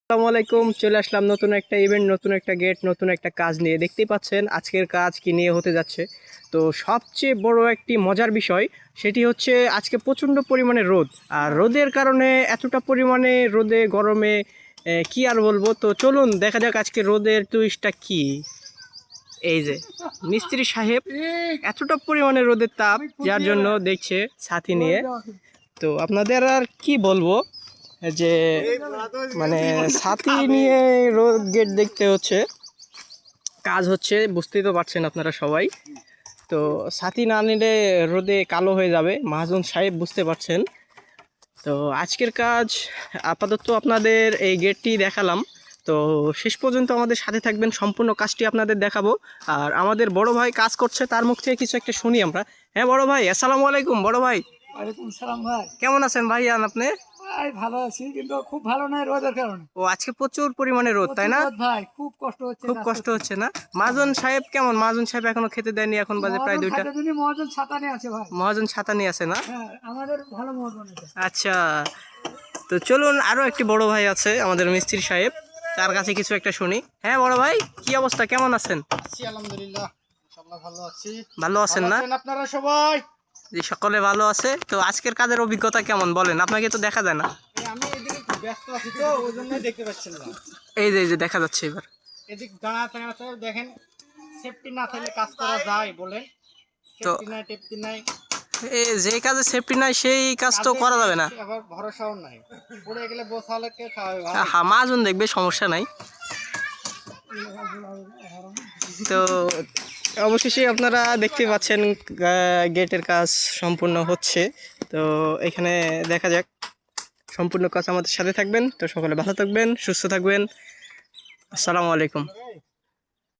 আসসালামু আলাইকুম। চলে আসলাম নতুন একটা ইভেন্ট, নতুন একটা গেট, নতুন একটা কাজ নিয়ে। দেখতেই পাচ্ছেন আজকের কাজ কি নিয়ে হতে যাচ্ছে। তো সবচেয়ে বড় একটি মজার বিষয় সেটি হচ্ছে আজকে প্রচণ্ড পরিমাণে রোদ, আর রোদের কারণে এতটা পরিমাণে রোদে গরমে কি আর বলবো। তো চলুন দেখা যাক আজকে রোদের টুইস্টটা কি। এই যে মিস্ত্রি সাহেব এতটা পরিমাণে রোদের তাপ, যার জন্য দেখছে ছাতি নিয়ে। তো আপনাদের আর কি বলবো যে মানে ছাতি নিয়ে রোদ গেট দেখতে হচ্ছে, কাজ হচ্ছে, বুঝতেই তো পারছেন আপনারা সবাই। তো ছাতি না নিলে রোদে কালো হয়ে যাবে, মহাজন সাহেব বুঝতে পারছেন। তো আজকের কাজ আপাতত আপনাদের এই গেটটি দেখালাম। তো শেষ পর্যন্ত আমাদের সাথে থাকবেন, সম্পূর্ণ কাজটি আপনাদের দেখাবো। আর আমাদের বড় ভাই কাজ করছে, তার মুখ থেকে কিছু একটা শুনি আমরা। হ্যাঁ বড় ভাই, আসসালামু আলাইকুম। বড় ভাই ওয়ালাইকুম সালাম ভাই। কেমন আছেন ভাইয়ান আপনি? ভাই ভালো আছি, কিন্তু খুব ভালো নয় রোদের কারণে। ও আজকে প্রচুর পরিমাণে রোদ, তাই না? রোদ ভাই, খুব কষ্ট হচ্ছে। খুব কষ্ট হচ্ছে না? মহাজন সাহেব কেমন? মহাজন সাহেব এখনো খেতে দেয়নি, এখন বাজে প্রায় 2টা। মহাজন ছাতা নিয়ে আছে ভাই। মহাজন ছাতা নিয়ে আছে না? হ্যাঁ, আমাদের ভালো মহাজন আছে। আচ্ছা, তো চলুন আরো একটি বড় ভাই আছে আমাদের মিস্ত্রি সাহেব, তার কাছে কিছু একটা শুনি। হ্যাঁ বড় ভাই, কি অবস্থা, কেমন আছেন? আছি আলহামদুলিল্লাহ, ইনশাআল্লাহ ভালো আছি। ভালো আছেন না? আপনারা সবাই? জি, সকলে ভালো আছে। তো আজকের কাজের অভিজ্ঞতা কেমন বলেন? আপনাকে তো দেখা যায় না। আমি এদিকে একটু ব্যস্ত আছি, তো ওই জন্যই দেখতে পাচ্ছেন না। এই যে দেখা যাচ্ছে এবার। এদিক দাঁড়াতে দেখেন, সেফটি না থাকলে কাজ করা যায় বলেন? তো সেফটি নাই, টেফটি নাই। যে কাজে সেফটি নাই সেই কাজ তো করা যাবে না। আবার ভরসাও নাই, পড়ে গেলে বসালে কে খাওয়াবে ভাই? হ্যাঁ, মহাজন দেখবে, সমস্যা নাই। তো অবশেষে আপনারা দেখতে পাচ্ছেন গেটের কাজ সম্পূর্ণ হচ্ছে। তো এখানে দেখা যাক, সম্পূর্ণ কাজ আমাদের সাথে থাকবেন। তো সকলে ভালো থাকবেন, সুস্থ থাকবেন। আসসালামু আলাইকুম।